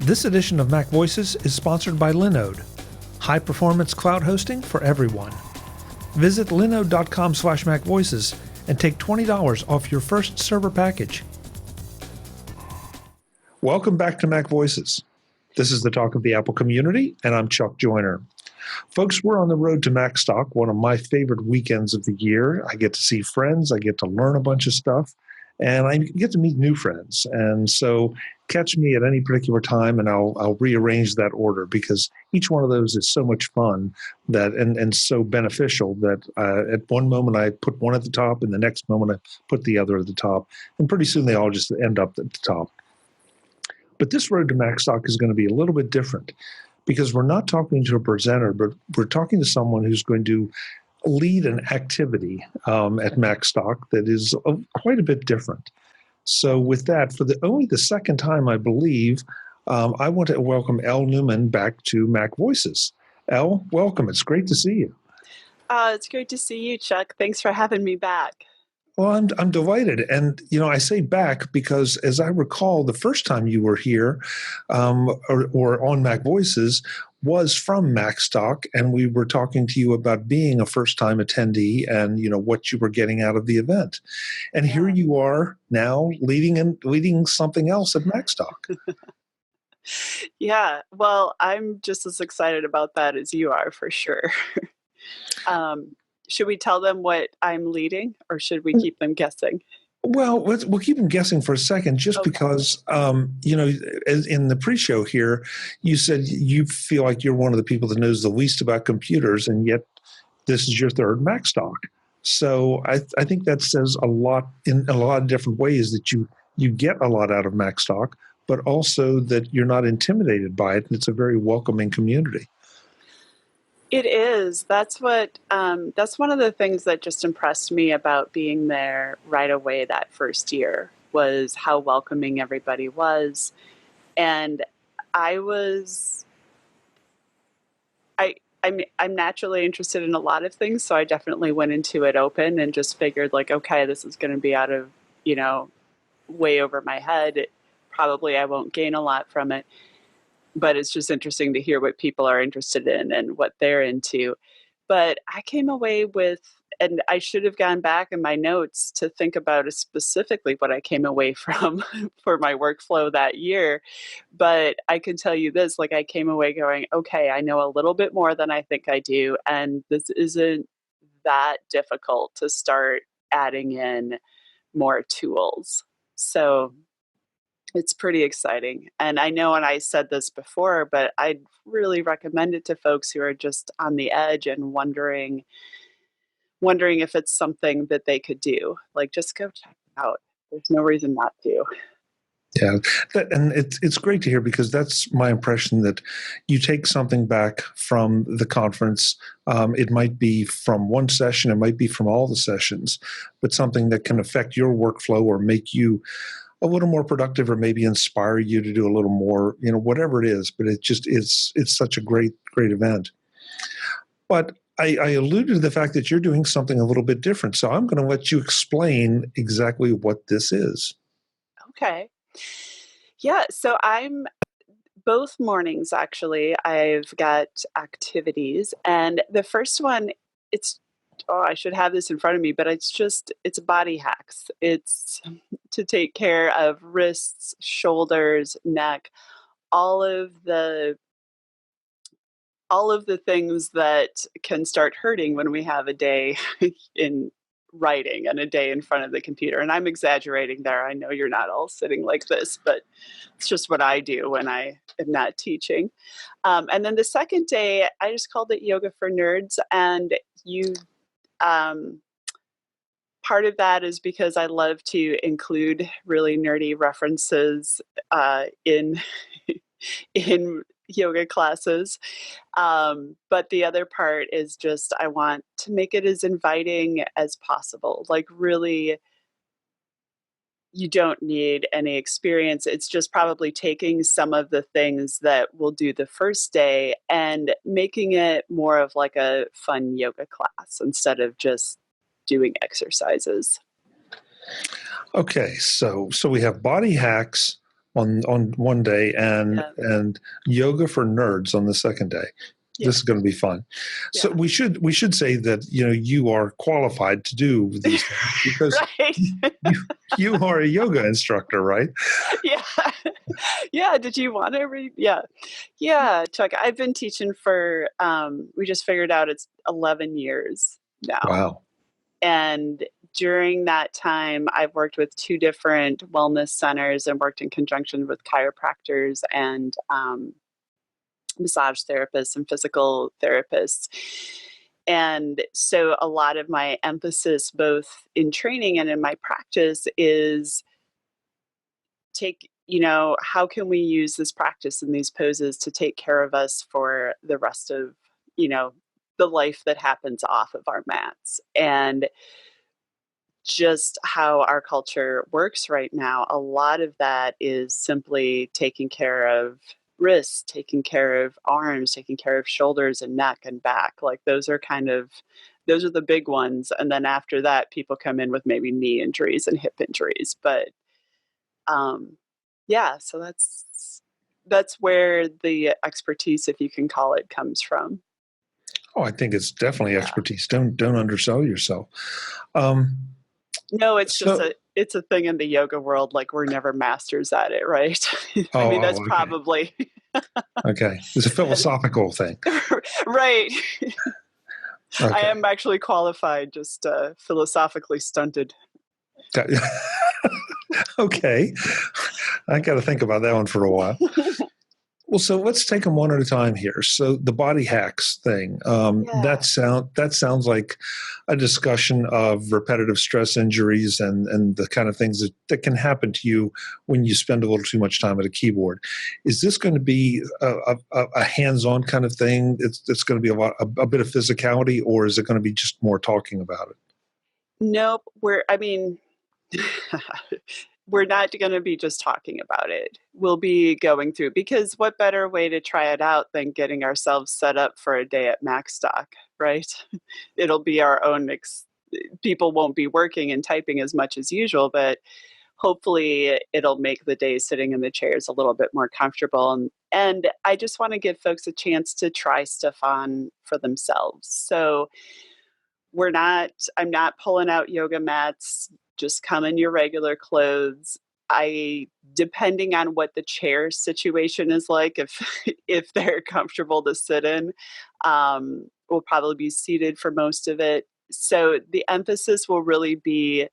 This edition of MacVoices is sponsored by Linode, high-performance cloud hosting for everyone. Visit linode.com/MacVoices and take $20 off your first server package. Welcome back to MacVoices. This is the talk of the Apple community, and I'm Chuck Joyner. Folks, we're on the road to Macstock, one of my favorite weekends of the year. I get to see friends, I get to learn a bunch of stuff, and I get to meet new friends. And so catch me at any particular time, and I'll rearrange that order because each one of those is so much fun that and so beneficial that at one moment I put one at the top, and the next moment I put the other at the top, and pretty soon they all just end up at the top. But this road to Macstock is going to be a little bit different because we're not talking to a presenter, but we're talking to someone who's going to lead an activity at Macstock that is quite a bit different. So with that, for only the second time, I believe, I want to welcome Elle Newman back to MacVoices. Elle, welcome. It's great to see you. It's great to see you, Chuck. Thanks for having me back. Well, I'm delighted. And, I say back because as I recall, the first time you were here or on MacVoices was from Macstock, and we were talking to you about being a first-time attendee and, what you were getting out of the event. And here you are now leading something else at Macstock. Yeah, well, I'm just as excited about that as you are, for sure. Should we tell them what I'm leading, or should we keep them guessing? Well, we'll keep them guessing for a second, just because, as in the pre-show here, you said you feel like you're one of the people that knows the least about computers, and yet this is your third Macstock. So I think that says a lot in a lot of different ways that you get a lot out of Macstock, but also that you're not intimidated by it, and it's a very welcoming community. It is. That's one of the things that just impressed me about being there right away that first year was how welcoming everybody was. And I'm naturally interested in a lot of things, so I definitely went into it open and just figured like, okay, this is going to be out of, way over my head. Probably I won't gain a lot from it. But it's just interesting to hear what people are interested in and what they're into. But I came away with, and I should have gone back in my notes to think about specifically what I came away from for my workflow that year. But I can tell you this, like I came away going, okay, I know a little bit more than I think I do. And this isn't that difficult to start adding in more tools. So it's pretty exciting. And I know, and I said this before, but I'd really recommend it to folks who are just on the edge and wondering if it's something that they could do. Like, just go check it out. There's no reason not to. Yeah, and it's great to hear because that's my impression that you take something back from the conference. It might be from one session, it might be from all the sessions, but something that can affect your workflow or make you a little more productive or maybe inspire you to do a little more, whatever it is. But it's such a great event. But I alluded to the fact that you're doing something a little bit different. So I'm going to let you explain exactly what this is. Okay. Yeah, so I'm both mornings actually. I've got activities, and the first one, I should have this in front of me, but it's body hacks. It's to take care of wrists, shoulders, neck, all of the things that can start hurting when we have a day in writing and a day in front of the computer. And I'm exaggerating there. I know you're not all sitting like this, but it's just what I do when I am not teaching. And then the second day, I just called it Yoga for Nerds. And part of that is because I love to include really nerdy references in yoga classes. But the other part is just I want to make it as inviting as possible. Like really, you don't need any experience. It's just probably taking some of the things that we'll do the first day and making it more of like a fun yoga class instead of just doing exercises. Okay, so we have body hacks, on one day and Yeah. and yoga for nerds on the second day. Yeah. This is going to be fun. So Yeah. we should say that you are qualified to do these things because Right. you are a yoga instructor, right? Yeah. Yeah. Did you want to read? Yeah. Yeah, Chuck, I've been teaching for, we just figured out it's 11 years now. Wow. And during that time, I've worked with 2 different wellness centers and worked in conjunction with chiropractors and massage therapists and physical therapists. And so a lot of my emphasis, both in training and in my practice, is how can we use this practice and these poses to take care of us for the rest of, you know, the life that happens off of our mats. And just how our culture works right now, a lot of that is simply taking care of wrists, taking care of arms, taking care of shoulders and neck and back. Like those are the big ones. And then after that, people come in with maybe knee injuries and hip injuries. But um, yeah, so that's where the expertise, if you can call it, comes from. Oh, I think it's definitely Yeah. expertise. Don't undersell yourself. Um, No, it's just so, it's a thing in the yoga world, like we're never masters at it, right? I mean, that's okay. probably Okay. It's a philosophical thing. right. I Okay. am actually qualified, just philosophically stunted. Okay. I got to think about that one for a while. Well, so let's take them one at a time here. So the body hacks thing, Yeah. that sounds like a discussion of repetitive stress injuries and the kind of things that can happen to you when you spend a little too much time at a keyboard. Is this going to be a hands-on kind of thing? It's going to be a bit of physicality, or is it going to be just more talking about it? Nope. We're not going to be just talking about it. We'll be going through, because what better way to try it out than getting ourselves set up for a day at Macstock, right? It'll be our own people won't be working and typing as much as usual, but hopefully it'll make the day sitting in the chairs a little bit more comfortable. And I just want to give folks a chance to try stuff on for themselves. So I'm not pulling out yoga mats, just come in your regular clothes. Depending on what the chair situation is like, if if they're comfortable to sit in, we'll probably be seated for most of it. So the emphasis will really be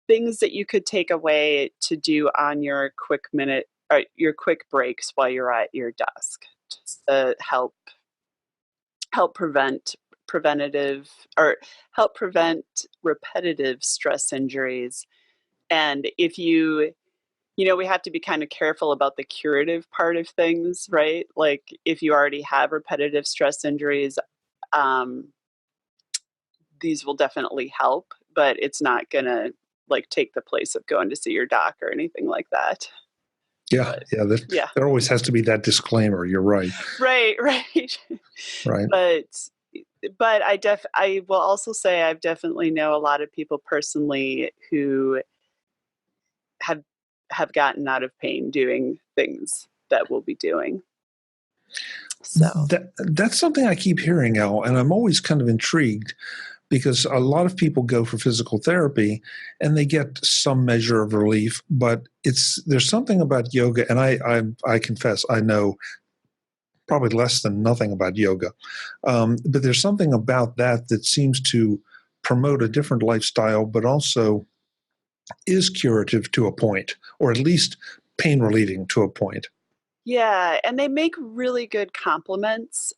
things that you could take away to do on your quick minute or your quick breaks while you're at your desk, just to help prevent preventative or help prevent repetitive stress injuries. And if we have to be kind of careful about the curative part of things, right? Like if you already have repetitive stress injuries, um, these will definitely help, but it's not gonna like take the place of going to see your doc or anything like that. Yeah, But yeah. yeah, There always has to be that disclaimer. You're right. right, right. Right. but I will also say I've definitely know a lot of people personally who have have gotten out of pain doing things that we'll be doing. So That's something I keep hearing, Al, and I'm always kind of intrigued because a lot of people go for physical therapy and they get some measure of relief, but there's something about yoga, and I confess I know probably less than nothing about yoga, but there's something about that seems to promote a different lifestyle, but also is curative to a point, or at least pain relieving to a point. yeah, and they make really good compliments.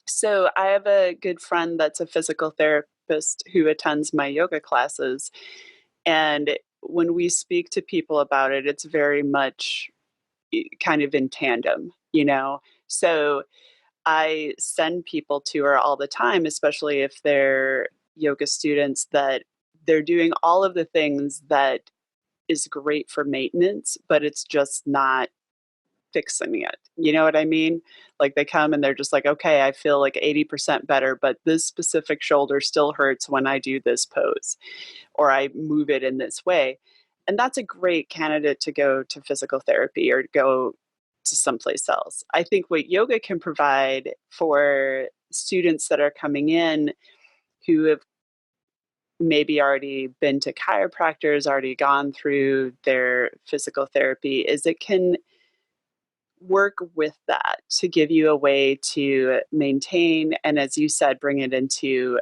So I have a good friend that's a physical therapist who attends my yoga classes, and when we speak to people about it, it's very much kind of in tandem, you know? So I send people to her all the time, especially if they're yoga students, that they're doing all of the things that is great for maintenance, but it's just not fixing it. You know what I mean? Like they come and they're just like, okay, I feel like 80% better, but this specific shoulder still hurts when I do this pose or I move it in this way. And that's a great candidate to go to physical therapy or to go to someplace else. I think what yoga can provide for students that are coming in who have maybe already been to chiropractors, already gone through their physical therapy, is it can work with that to give you a way to maintain and, as you said, bring it into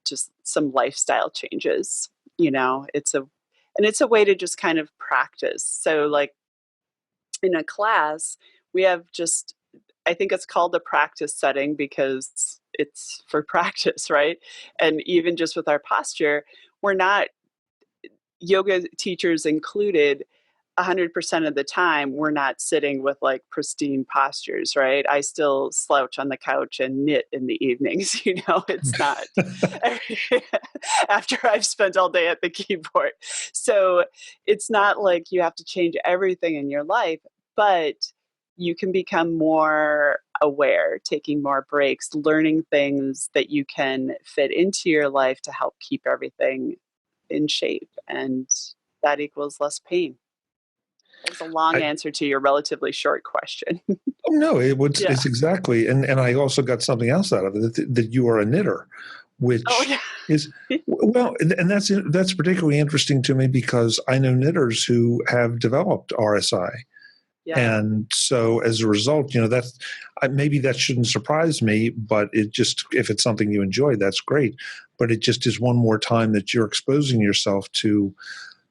just some lifestyle changes. It's a way to just kind of practice. So like in a class, we have just, I think it's called a practice setting because it's for practice, right? And even just with our posture, we're not, yoga teachers included, 100% of the time, we're not sitting with like pristine postures, right? I still slouch on the couch and knit in the evenings. It's not after I've spent all day at the keyboard. So it's not like you have to change everything in your life, but you can become more aware, taking more breaks, learning things that you can fit into your life to help keep everything in shape. And that equals less pain. That was a long I, answer to your relatively short question. oh no, Yeah. it's exactly, and I also got something else out of it that you are a knitter, Oh, which yeah. is well, and that's particularly interesting to me because I know knitters who have developed RSI, Yeah. and so as a result, that's maybe that shouldn't surprise me, but it just if it's something you enjoy, that's great. But it just is one more time that you're exposing yourself to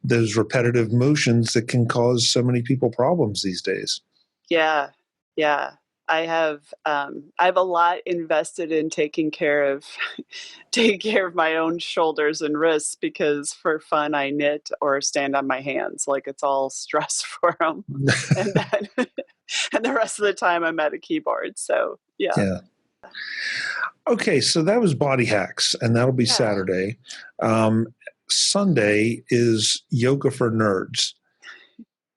those repetitive motions that can cause so many people problems these days. Yeah. Yeah. I have a lot invested in taking care of taking care of my own shoulders and wrists because for fun I knit or stand on my hands. Like it's all stress for them. And then and the rest of the time I'm at a keyboard. So yeah. Yeah. Okay, so that was body hacks, and that'll be Yeah. Saturday. Um, Sunday is yoga for nerds.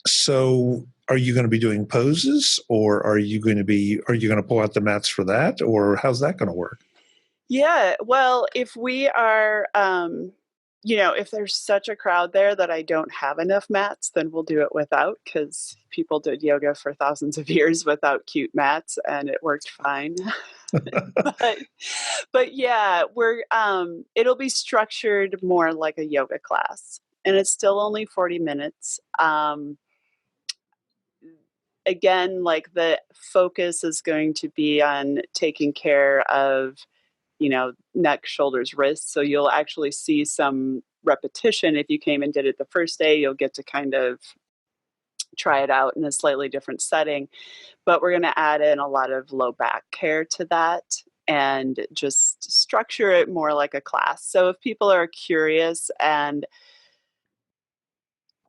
So, are you going to be doing poses, or are you going to pull out the mats for that, or how's that going to work? Yeah, well, if we are, if there's such a crowd there that I don't have enough mats, then we'll do it without because people did yoga for thousands of years without cute mats and it worked fine. but but yeah, it'll be structured more like a yoga class. And it's still only 40 minutes. Again, like the focus is going to be on taking care of neck, shoulders, wrists. So you'll actually see some repetition. If you came and did it the first day, you'll get to kind of try it out in a slightly different setting. But we're going to add in a lot of low back care to that and just structure it more like a class. So if people are curious and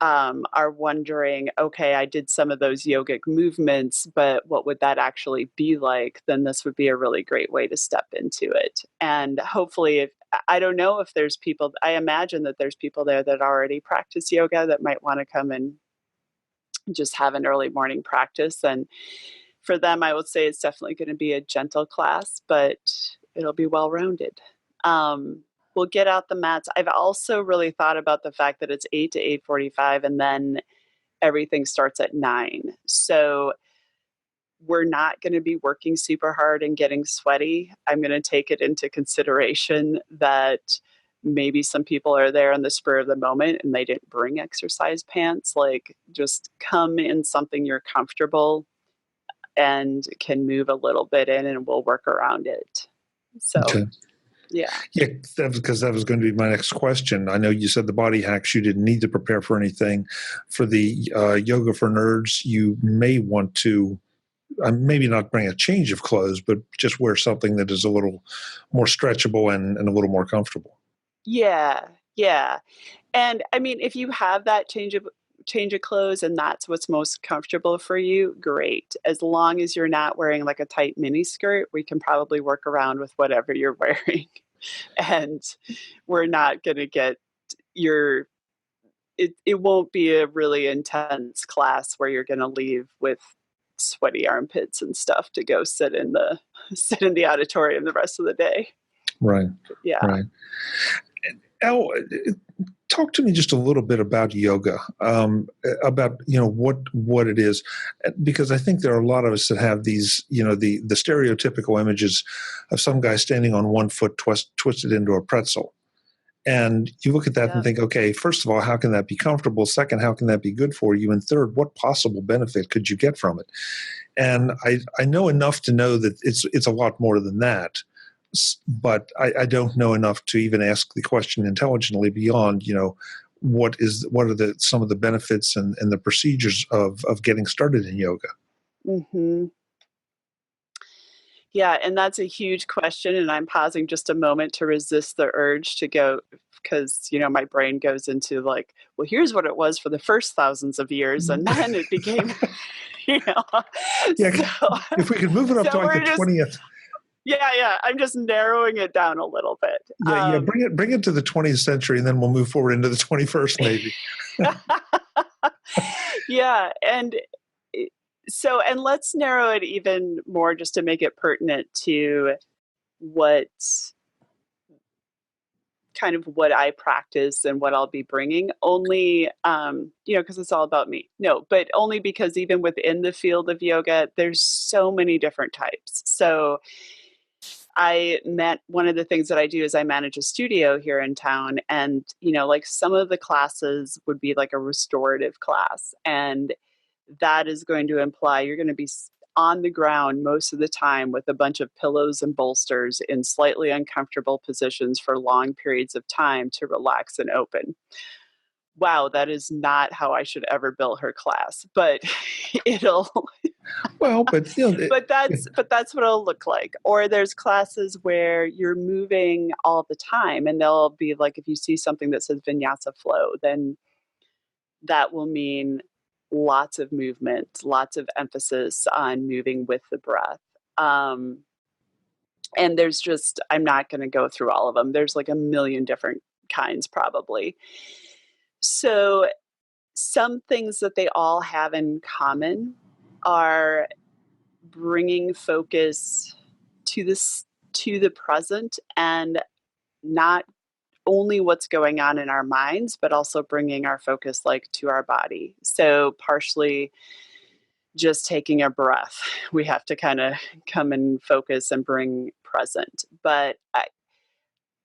are wondering, okay, I did some of those yogic movements, but what would that actually be like? Then this would be a really great way to step into it. And hopefully, if I don't know if there's people, I imagine that there's people there that already practice yoga that might want to come and just have an early morning practice. And for them, I would say it's definitely going to be a gentle class, but it'll be well rounded. Um, we'll get out the mats. I've also really thought about the fact that it's 8 to 8:45, and then everything starts at 9. So we're not going to be working super hard and getting sweaty. I'm going to take it into consideration that maybe some people are there on the spur of the moment and they didn't bring exercise pants. Like, just come in something you're comfortable and can move a little bit in, and we'll work around it. So, Okay. yeah. Yeah, because that was going to be my next question. I know you said the body hacks you didn't need to prepare for anything. For the yoga for nerds, you may want to maybe not bring a change of clothes, but just wear something that is a little more stretchable and a little more comfortable. Yeah. Yeah. And I mean, if you have that change of clothes and that's what's most comfortable for you, great. As long as you're not wearing like a tight mini skirt, we can probably work around with whatever you're wearing. And we're not going to get your it won't be a really intense class where you're going to leave with sweaty armpits and stuff to go sit in the auditorium the rest of the day. Right, Yeah. right. Elle, talk to me just a little bit about yoga, about what it is, because I think there are a lot of us that have these, the stereotypical images of some guy standing on one foot twisted into a pretzel. And you look at that and think, okay, first of all, how can that be comfortable? Second, how can that be good for you? And third, what possible benefit could you get from it? And I know enough to know that it's a lot more than that, but I don't know enough to even ask the question intelligently beyond, what are some of the benefits and the procedures of getting started in yoga? Mm-hmm. Yeah, and that's a huge question, and I'm pausing just a moment to resist the urge to go, because my brain goes into like, well, here's what it was for the first thousands of years, and then it became, you know. Yeah, So, if we could move it up to like the 20th. Yeah. I'm just narrowing it down a little bit. Yeah. Bring it to the 20th century, and then we'll move forward into the 21st, maybe. Yeah, and let's narrow it even more just to make it pertinent to what what I practice and what I'll be bringing, only, because it's all about me. No, but only because even within the field of yoga, there's so many different types. So one of the things that I do is I manage a studio here in town, and, like some of the classes would be like a restorative class, and that is going to imply you're going to be on the ground most of the time with a bunch of pillows and bolsters in slightly uncomfortable positions for long periods of time to relax and open. Wow, that is not how I should ever bill her class, but it'll Well, but but that's what it'll look like. Or there's classes where you're moving all the time, and they'll be like, if you see something that says vinyasa flow, then that will mean lots of movement, lots of emphasis on moving with the breath. Um, and I'm not going to go through all of them. There's like a million different kinds probably. So some things that they all have in common are bringing focus to the present, and not only what's going on in our minds, but also bringing our focus like to our body. So partially just taking a breath, we have to kind of come and focus and bring present. But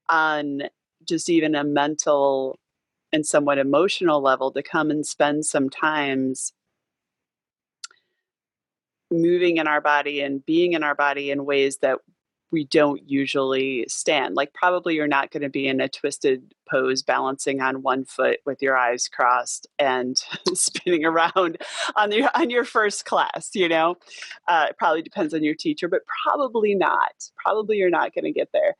on just even a mental and somewhat emotional level, to come and spend some times moving in our body and being in our body in ways that we don't usually stand. Like probably you're not going to be in a twisted pose balancing on one foot with your eyes crossed and spinning around on your first class, It probably depends on your teacher, but probably not. Probably you're not going to get there.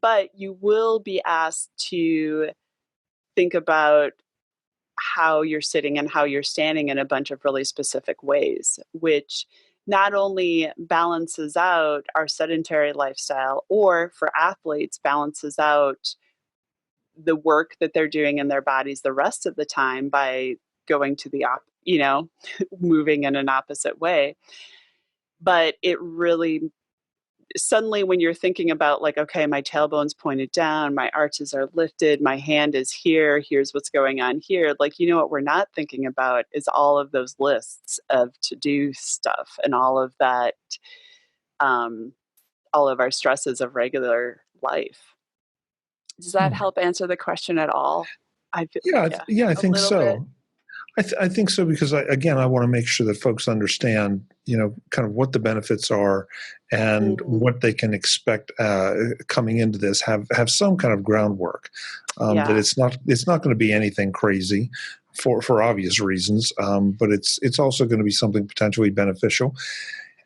But you will be asked to think about how you're sitting and how you're standing in a bunch of really specific ways, which not only balances out our sedentary lifestyle, or for athletes, balances out the work that they're doing in their bodies the rest of the time by going to moving in an opposite way. But it really, suddenly when you're thinking about like, okay, my tailbone's pointed down, my arches are lifted, my hand is here, here's what's going on here. Like, what we're not thinking about is all of those lists of to-do stuff and all of that, all of our stresses of regular life. Does that help answer the question at all? I think so. I think so, because I want to make sure that folks understand, kind of what the benefits are and what they can expect coming into this. Have some kind of groundwork. That it's not going to be anything crazy, for obvious reasons. But it's also going to be something potentially beneficial.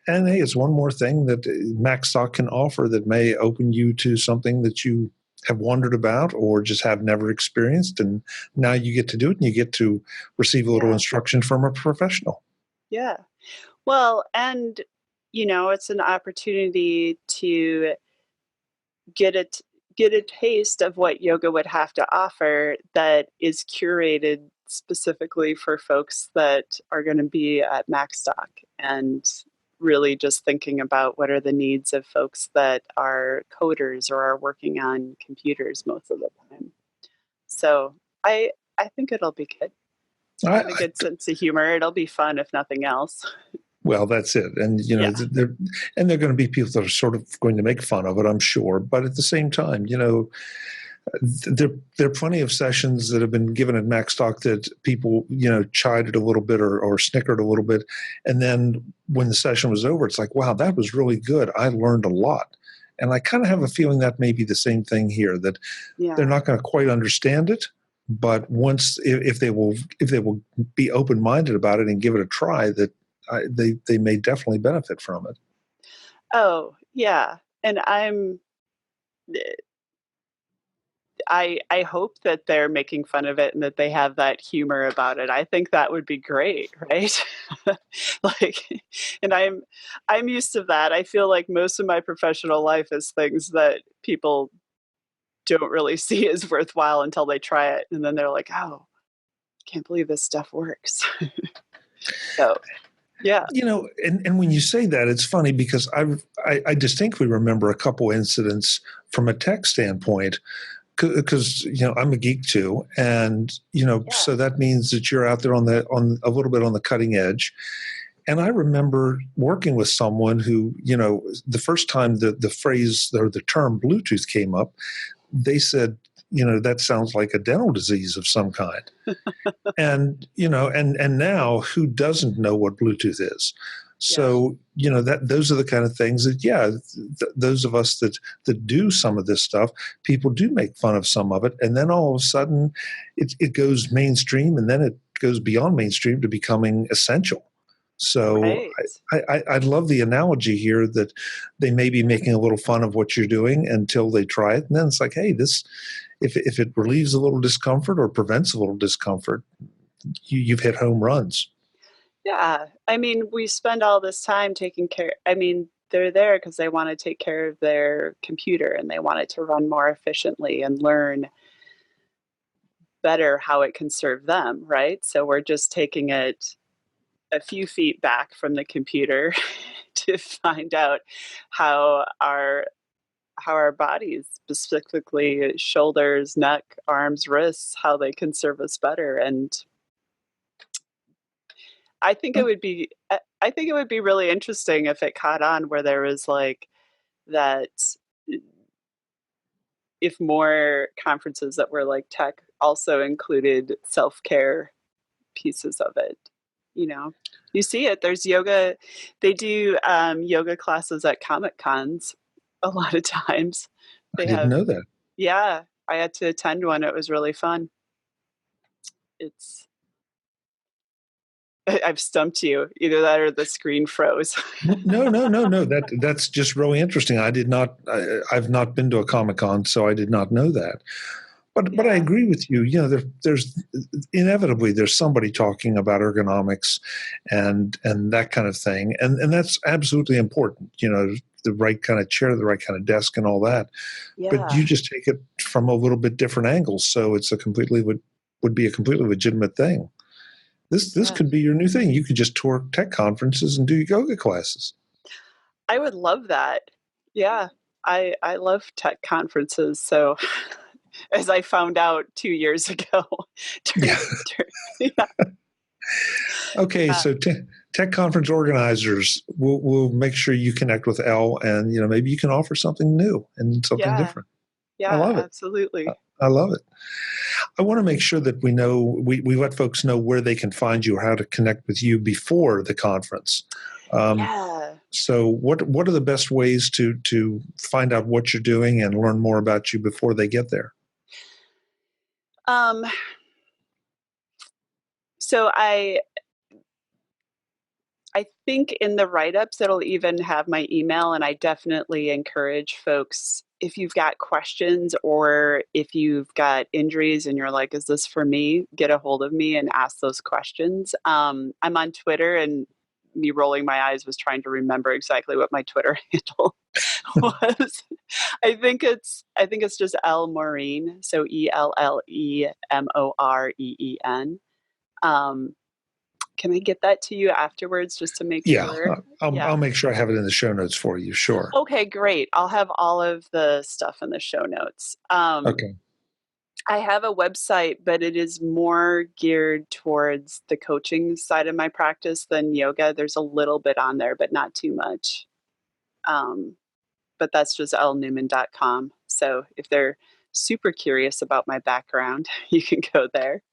And hey, it's one more thing that Macstock can offer that may open you to something that you have wondered about or just have never experienced. And now you get to do it, and you get to receive a little instruction from a professional. Yeah. Well, and, it's an opportunity to get a taste of what yoga would have to offer that is curated specifically for folks that are going to be at Macstock, and really just thinking about what are the needs of folks that are coders or are working on computers most of the time. So I think it'll be good. I have a I, good sense of humor. It'll be fun if nothing else. well, that's it. And, Yeah. they're going to be people that are sort of going to make fun of it, I'm sure. But at the same time, there are plenty of sessions that have been given at Macstock that people, chided a little bit or snickered a little bit. And then when the session was over, it's like, wow, that was really good. I learned a lot. And I kind of have a feeling that may be the same thing here, that they're not going to quite understand it. But once, if they will be open-minded about it and give it a try, that they may definitely benefit from it. Oh, yeah. And I hope that they're making fun of it and that they have that humor about it. I think that would be great, right? Like, and I'm used to that. I feel like most of my professional life is things that people don't really see as worthwhile until they try it, and then they're like, "Oh, can't believe this stuff works." So, yeah. And when you say that, it's funny because I distinctly remember a couple incidents from a tech standpoint, because I'm a geek too, and so that means that you're out there on a little bit on the cutting edge. And I remember working with someone who, the first time the phrase or the term Bluetooth came up, they said, that sounds like a dental disease of some kind. And and now who doesn't know what Bluetooth is? So that those are the kind of things that those of us that do some of this stuff, people do make fun of some of it, and then all of a sudden it goes mainstream, and then it goes beyond mainstream to becoming essential. So Right. I love the analogy here that they may be making a little fun of what you're doing until they try it, and then it's like, hey, this if it relieves a little discomfort or prevents a little discomfort, you've hit home runs. Yeah. I mean, we spend all this time taking care. I mean, they're there because they want to take care of their computer and they want it to run more efficiently and learn better how it can serve them, right? So we're just taking it a few feet back from the computer to find out how our bodies, specifically shoulders, neck, arms, wrists, how they can serve us better. And I think it would be really interesting if it caught on where there was like that, if more conferences that were like tech also included self-care pieces of it, you know. You see it, there's yoga. They do yoga classes at Comic Cons a lot of times. I They didn't have, know that. yeah, I had to attend one. It was really fun. It's I've stumped you. Either that or the screen froze. No, no, no, no. That's just really interesting. I did not. I've not been to a Comic Con, so I did not know that. But I Yeah. agree with you. There's inevitably there's somebody talking about ergonomics and that kind of thing, and that's absolutely important. The right kind of chair, the right kind of desk, and all that. But Yeah. you just take it from a little bit different angle, so it's a completely would be a completely legitimate thing. This Yeah. could be your new thing. You could just tour tech conferences and do yoga classes. I would love that. Yeah. I love tech conferences, so as I found out 2 years ago Yeah. yeah. Okay, Yeah. so tech conference organizers, we'll make sure you connect with Elle, and maybe you can offer something new and something Yeah. different. I Yeah, love it. absolutely. I love it. I want to make sure that we let folks know where they can find you or how to connect with you before the conference. Um, Yeah. so what are the best ways to find out what you're doing and learn more about you before they get there? Um, so I think in the write-ups it'll even have my email, and I definitely encourage folks, if you've got questions or if you've got injuries and you're like, is this for me? Get a hold of me and ask those questions. I'm on Twitter, and me rolling my eyes was trying to remember exactly what my Twitter handle was. I think it's just Elle Maureen, so ELLEMOREEN. Um, can I get that to you afterwards just to make Yeah, sure? I'll Yeah. make sure I have it in the show notes for you. Sure. Okay, great. I'll have all of the stuff in the show notes. Okay. I have a website, but it is more geared towards the coaching side of my practice than yoga. There's a little bit on there, but not too much. Um, but that's just ellenewman.com. So if they're super curious about my background, you can go there.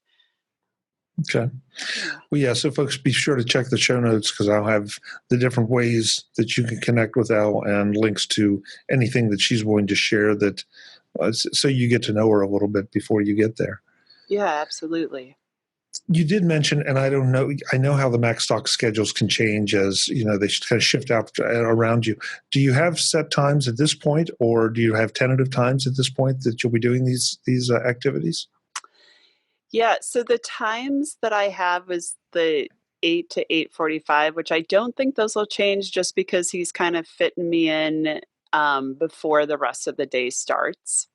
Okay. Yeah. Well, yeah. So, folks, be sure to check the show notes because I'll have the different ways that you can connect with Elle and links to anything that she's willing to share that so you get to know her a little bit before you get there. Yeah, absolutely. You did mention, and I don't know, I know how the Macstock schedules can change as, they kind of shift out around you. Do you have set times at this point, or do you have tentative times at this point that you'll be doing these activities? Yeah, so the times that I have is the 8 to 8:45, which I don't think those will change just because he's kind of fitting me in before the rest of the day starts.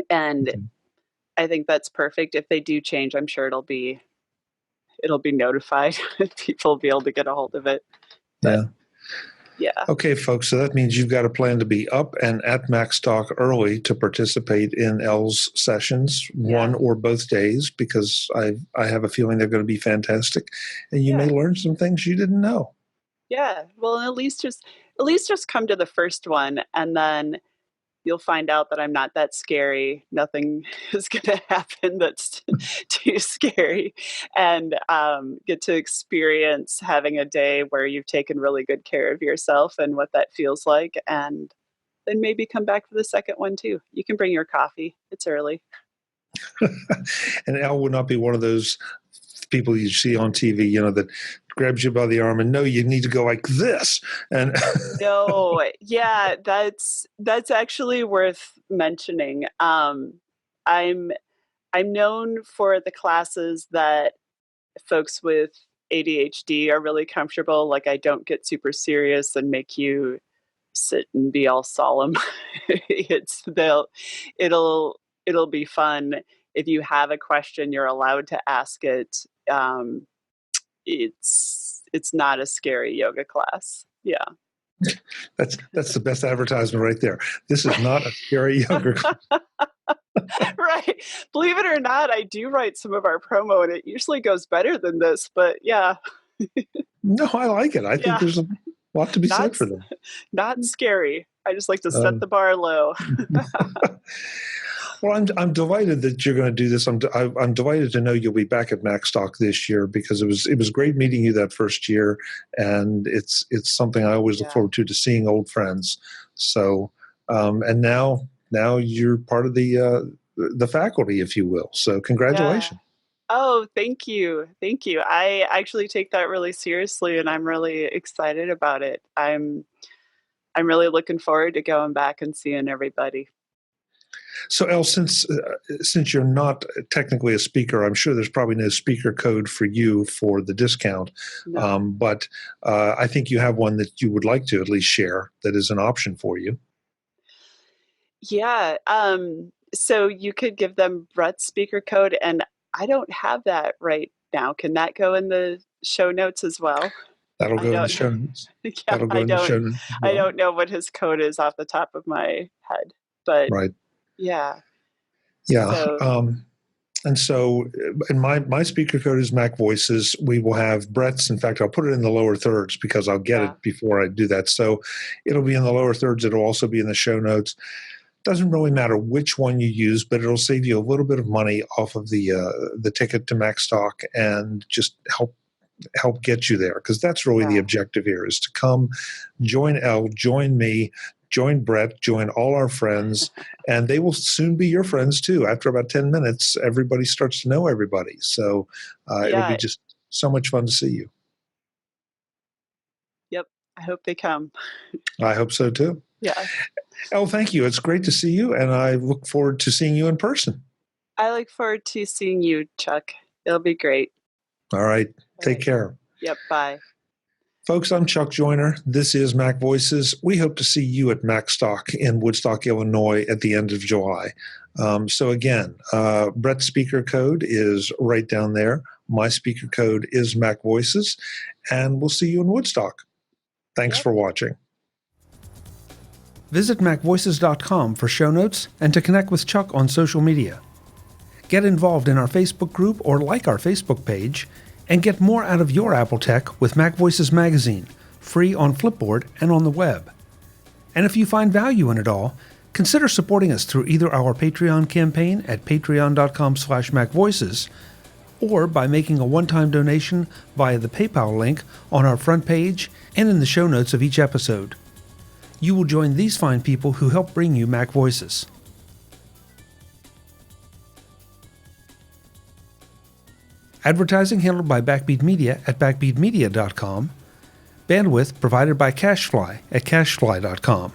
And Okay. I think that's perfect. If they do change, I'm sure it'll be notified. People will be able to get a hold of it. But Yeah. yeah. Okay, folks. So that means you've got a plan to be up and at Macstock early to participate in Elle's sessions, one or both days, because I have a feeling they're going to be fantastic, and you may learn some things you didn't know. Yeah. Well, at least just come to the first one, and then you'll find out that I'm not that scary. Nothing is going to happen that's too scary, and get to experience having a day where you've taken really good care of yourself and what that feels like, and then maybe come back for the second one too. You can bring your coffee. It's early. And Elle would not be one of those people you see on TV, that grabs you by the arm and no, you need to go like this. And No, yeah, that's actually worth mentioning. I'm I'm known for the classes that folks with ADHD are really comfortable. Like I don't get super serious and make you sit and be all solemn. it's they'll it'll be fun. If you have a question, you're allowed to ask it. It's not a scary yoga class. Yeah. that's the best advertisement right there. This is not a scary younger class. Right. Believe it or not, I do write some of our promo and it usually goes better than this, but yeah. No, I like it. I think Yeah. there's a lot to be Not said for them. not scary. I just like to set the bar low. Well, I'm delighted that you're going to do this. I'm delighted to know you'll be back at Macstock this year because it was great meeting you that first year, and it's something I always look forward to seeing old friends. So, and now you're part of the faculty, if you will. So, congratulations. Yeah. Oh, thank you. Thank you. I actually take that really seriously and I'm really excited about it. I'm really looking forward to going back and seeing everybody. So, Elle, since you're not technically a speaker, I'm sure there's probably no speaker code for you for the discount. No. But I think you have one that you would like to at least share that is an option for you. Yeah. So you could give them Brett's speaker code, and I don't have that right now. Can that go in the show notes as well? That'll I go in the don't. show notes. Yeah, That'll go in the show notes as I well. don't know what his code is off the top of my head, but Right. yeah. Yeah. So, And so, and my speaker code is MacVoices. We will have Brett's. In fact, I'll put it in the lower thirds because I'll get it before I do that. So it'll be in the lower thirds. It'll also be in the show notes. Doesn't really matter which one you use, but it'll save you a little bit of money off of the ticket to Macstock and just help get you there, because that's really the objective here, is to come join Elle, join me, join Brett, join all our friends, and they will soon be your friends too. After about 10 minutes, everybody starts to know everybody. So it'll be just so much fun to see you. Yep. I hope they come. I hope so too. Yeah. Elle, thank you. It's great to see you, and I look forward to seeing you in person. I look forward to seeing you, Chuck. It'll be great. All right. Take care. Yep. Bye. Folks, I'm Chuck Joyner. This is MacVoices. We hope to see you at Macstock in Woodstock, Illinois at the end of July. So again, Brett's speaker code is right down there. My speaker code is MacVoices, and we'll see you in Woodstock. Thanks for watching. Visit MacVoices.com for show notes and to connect with Chuck on social media. Get involved in our Facebook group or like our Facebook page, and get more out of your Apple tech with MacVoices magazine, free on Flipboard and on the web. And if you find value in it all, consider supporting us through either our Patreon campaign at patreon.com/MacVoices or by making a one-time donation via the PayPal link on our front page and in the show notes of each episode. You will join these fine people who help bring you MacVoices. Advertising handled by Backbeat Media at backbeatmedia.com. Bandwidth provided by CacheFly at cachefly.com.